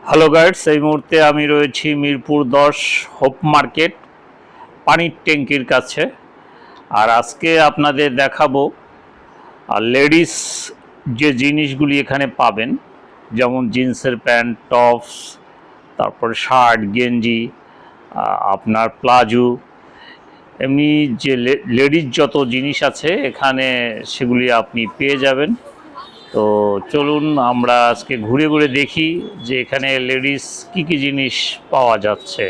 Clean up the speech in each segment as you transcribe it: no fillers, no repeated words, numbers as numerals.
Hello guides, এই মুহূর্তে আমি রয়েছি মিরপুর 10 হোপ মার্কেট পানির ট্যাঙ্কির কাছে। আর আজকে আপনাদের দেখাবো লেডিস যে জিনিসগুলি এখানে পাবেন, যেমন জিন্সের প্যান্ট, টপস, তারপর শার্ট, গেঞ্জি, আপনার প্লাজো, এমনি যে লেডিস যত জিনিস আছে এখানে সেগুলি আপনি পেয়ে যাবেন। তো চলুন আমরা আজকে ঘুরে ঘুরে দেখি যে এখানে লেডিস কি জিনিস পাওয়া যাচ্ছে।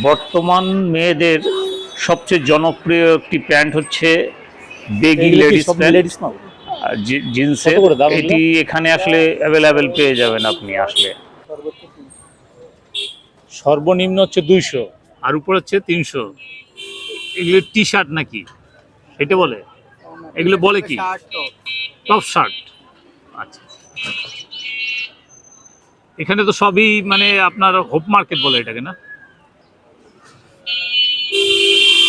বর্তমান মেয়েদের সবচেয়ে জনপ্রিয় একটি প্যান্ট হচ্ছে বেগি লেডিস প্যান্ট, জিন্সের। এটি এখানে আসলে অ্যাভেলেবেল পেয়ে যাবেন আপনি আসলে। সর্বনিম্ন হচ্ছে 200 আর উপর হচ্ছে 300। এগুলো টি শার্ট নাকি এটা বলে? এগুলো বলে কি? Top shirt. আচ্ছা, এখানে তো সবই মানে আপনার হোপ মার্কেট বলে এটাকে, না?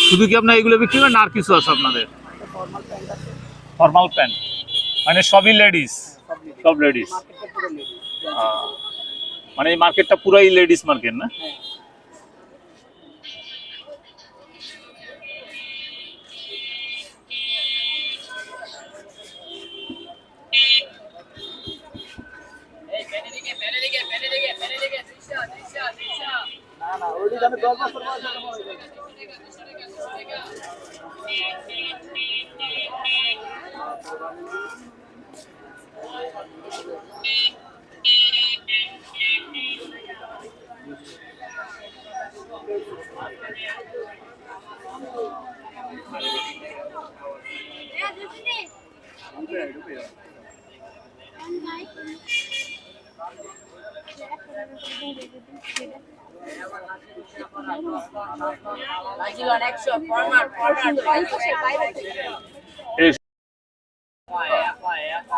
শুধু কি আপনার এগুলো বিক্রি করেন আর কিছু আছে আপনাদের? ফর্মাল প্যান্ট মানে সবই লেডিস, সব লেডিস। মানে এই মার্কেটটা পুরাই লেডিস মার্কেট, না?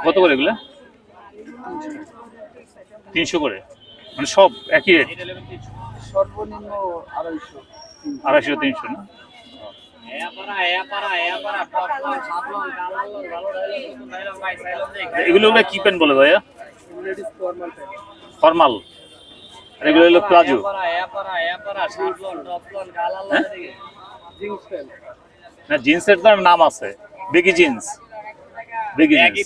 কত করে এগুলো? 300 করে, মানে সব একই রেট? সর্বনিম্ন 250 300 না? এগুলো কি প্যান্ট বলে ভাইয়া? ফর্মাল। আর এগুলো হলো প্লাজো। না, জিন্সের তো নাম আছে, বেগি জিন্স। Baggy jeans.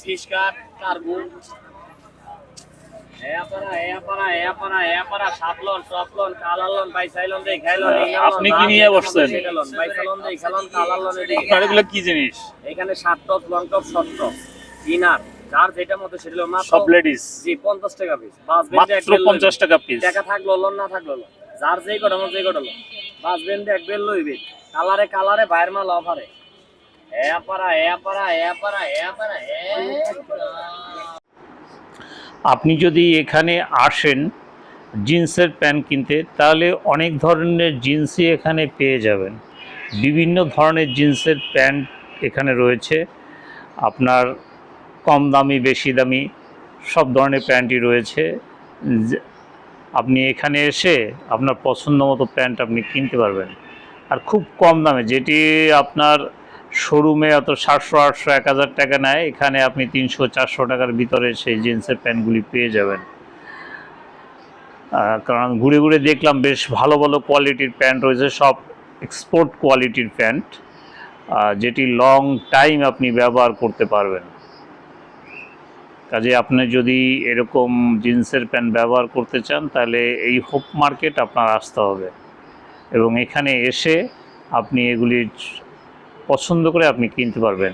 আপনি কি নিয়ে বসছেন? আপনার এগুলো কি জিনিস? এখানে shirt top, long top, short top, inner, যার যেটা মতো সেটা মাত্র সব লেডিস। জি 50 টাকা পিস। মাত্র 50 টাকা পিস। টাকা থাকলো লন না থাকলো লন, যার যেই কটা মতো যেই কটা লন। বাস বেন্দে এক বেল লইবে, কালারে কালারে বাইরে মাল অফারে। আপনি যদি এখানে আসেন জিন্সের প্যান্ট কিনতে, তাহলে অনেক ধরনের জিন্সই এখানে পেয়ে যাবেন। বিভিন্ন ধরনের জিন্সের প্যান্ট এখানে রয়েছে। আপনার কম দামি, বেশি দামি সব ধরনের প্যান্টই রয়েছে। আপনি এখানে এসে আপনার পছন্দ মতো প্যান্ট আপনি কিনতে পারবেন, আর খুব কম দামে। যেটি আপনার শোরুমে অত 700, 800, 1000 টাকা নেয়, এখানে আপনি 300, 400 টাকার ভিতরে সেই জিন্সের প্যান্টগুলি পেয়ে যাবেন। কারণ ঘুরে ঘুরে দেখলাম বেশ ভালো ভালো কোয়ালিটির প্যান্ট রয়েছে, সব এক্সপোর্ট কোয়ালিটির প্যান্ট, যেটি লং টাইম আপনি ব্যবহার করতে পারবেন। কাজে আপনি যদি এরকম জিন্সের প্যান্ট ব্যবহার করতে চান, তাহলে এই হোপ মার্কেট আপনার আসতে হবে, এবং এখানে এসে আপনি এগুলি পছন্দ করে আপনি কিনতে পারবেন।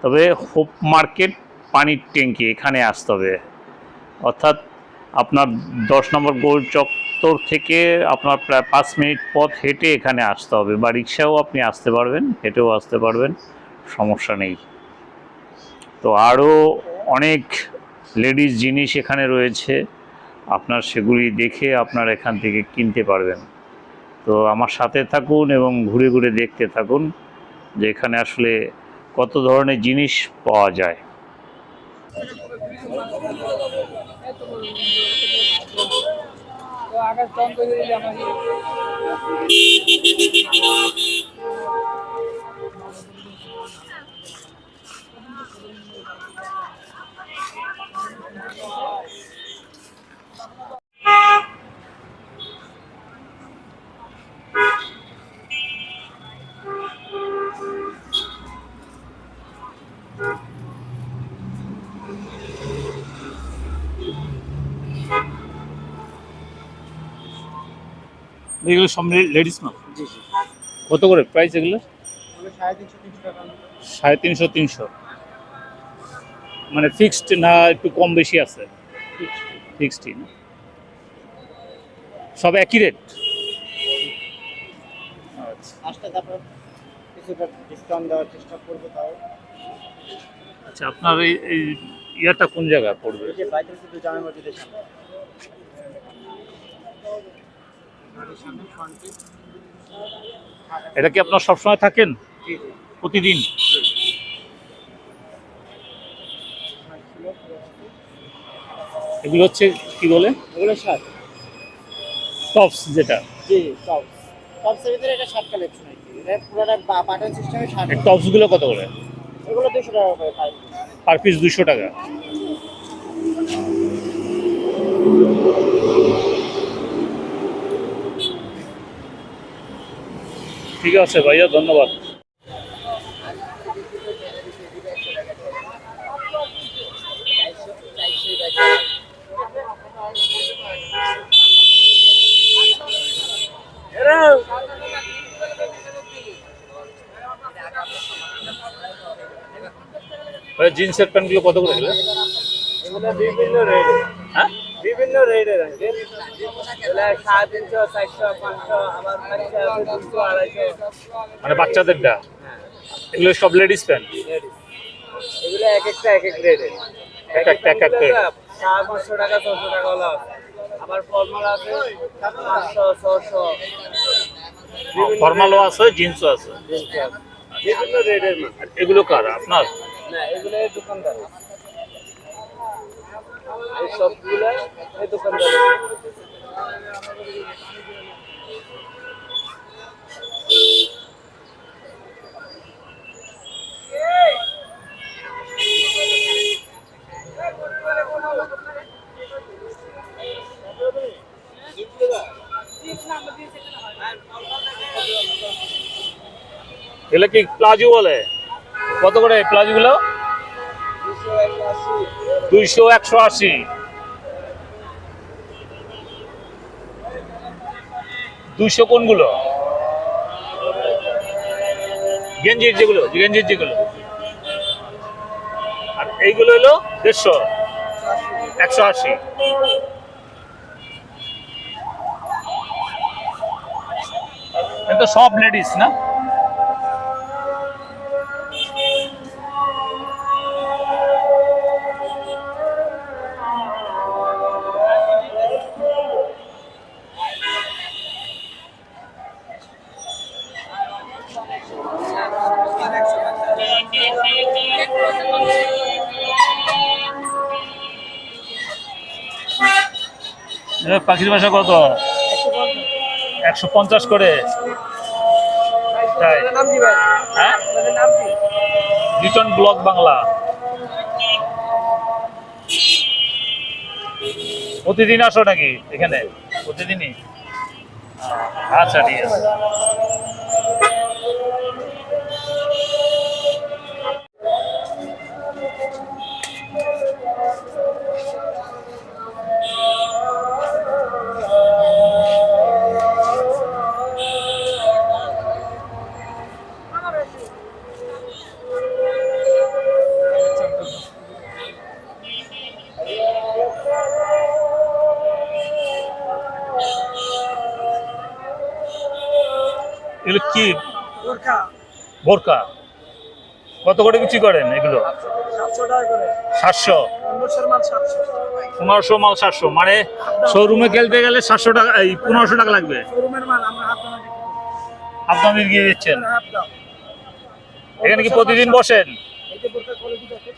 তবে হোপ মার্কেট পানির ট্যাঙ্কি এখানে আসতে হবে, অর্থাৎ আপনার 10 নম্বর গোল চত্বর থেকে আপনার প্রায় 5 মিনিট পথ হেঁটে এখানে আসতে হবে, বা রিক্সাও আপনি আসতে পারবেন, হেঁটেও আসতে পারবেন, সমস্যা নেই। তো আরও অনেক লেডিস জিনিস এখানে রয়েছে, আপনার সেগুলি দেখে আপনার এখান থেকে কিনতে পারবেন। তো আমার সাথে থাকুন এবং ঘুরে ঘুরে দেখতে থাকুন যে এখানে আসলে কত ধরনের জিনিস পাওয়া যায়। এগুলো সব লেডিস না? জি জি। কত করে প্রাইস এগুলো? 350-300 টাকা। 350-300 মানে ফিক্সড না একটু কম বেশি আছে? ফিক্সডই না, সব একই রেট? আচ্ছা আসলে তারপর কিছুটা ডিসকাউন্ট দেওয়ার চেষ্টা করবো তাও। আচ্ছা, আপনার এই ইয়াটা কোন জায়গায় পড়বে? এই যে বাইতুল কুদ্দুস জামে মসজিদের সামনে। সামনে ফ্রন্টে। এটা কি আপনার সবসময় থাকেন জি জি। প্রতিদিন? এগুলো হচ্ছে কি বলে, এগুলো শার্ট। টপস যেটা? জি টপস। টপসের ভিতরে এটা শার্ট কালেকশন আর কি। এটা পুরোটা বাটন সিস্টেমে শার্ট। এই টপসগুলো কত করে? এগুলো 200 টাকা করে পাই। পার পিস 200 টাকা? ঠিক আছে ভাইয়া, ধন্যবাদ। ভাই জিন্সের প্যান্টগুলো কত করে গেলে? এগুলো বিভিন্ন রেট। হ্যাঁ, বিভিন্ন রেটের আছে। এগুলো 350, 400, 500, আবার 500, 200, 250। মানে বাচ্চাদেরটা? হ্যাঁ এগুলো সব লেডিস প্যান্ট? লেডিস। এগুলো এক একটা এক এক রেটের। এক একটা এক এক rate। 500 টাকা 600 টাকা হলো আছে। আবার ফর্মাল আছে 500, 600। ফর্মালও আছে, জিন্সও আছে? বিভিন্ন রেটের মাল। আর এগুলো কার, আপনার? না এগুলো এই দোকানদার। এই সবগুলো এই দোকানদার। এগুলো কি প্লাজো বলে? কত করে প্লাজো গুলো? 200, 180। 200 কোনগুলো? গেঞ্জির যেগুলো, গেঞ্জির যেগুলো। আর এইগুলো হলো 150, 180। এটা সব লেডিস না? পাখির বাসা কত? 150 করে? তাই? নাম কি ভাই? হ্যাঁ, নাম কি? Written blog Bangla. প্রতিদিন আসো নাকি এখানে? প্রতিদিনই? আচ্ছা ঠিক আছে। এগুলো কি? বোরকা। বোরকা কত করে বিক্রি করেন এগুলো? 700 টাকা করে। 700? 1500 মাল 700। 1500 মাল 700, মানে শোরুমে খেলতে গেলে 700 টাকা, এই 1500 টাকা লাগবে। শোরুমের মাল আমরা হাত দামে বিক্রি করি। আপনাদের গিয়ে দিচ্ছেন? হাত দাম। এখানে কি প্রতিদিন বসেন? এই যে বোরকা কোয়ালিটি দেখেন।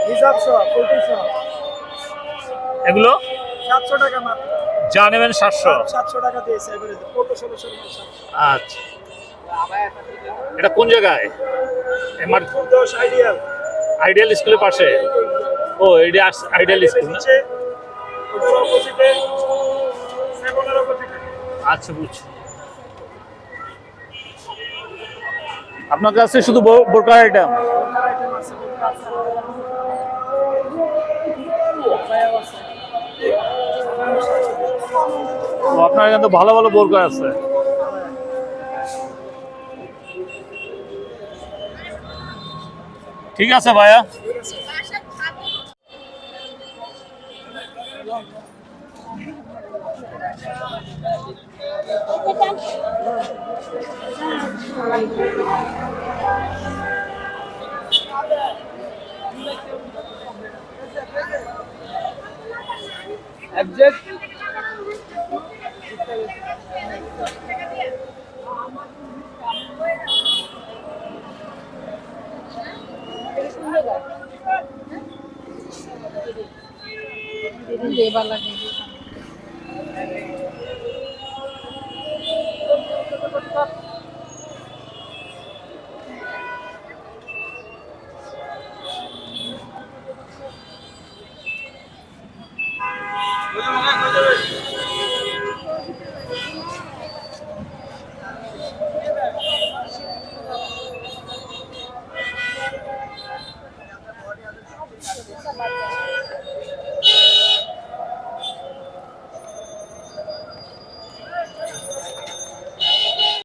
হিসাব সহ 40 সহ। এগুলো 700 টাকা মাত্র। যা নেবেন 700? 700 টাকা দিয়েছে এবারে 1500 মাল 700। আচ্ছা, এটা কোন জায়গায়? আমার দোষ আইডিয়াল। আইডিয়াল স্কুলের পাশে? ও, এটা আইডিয়াল স্কুল না? উপর অপোজিটে 7 এর অপোজিটে। আচ্ছা, বুঝছি। আপনার কাছে শুধু বোরকার আইটেম? বোরকার আইটেম আছে, বোরকা আছে। ভাইয়া আছে। তো আপনার এখানে তো ভালো ভালো বোরকা আছে। ঠিক আছে ভাইয়া।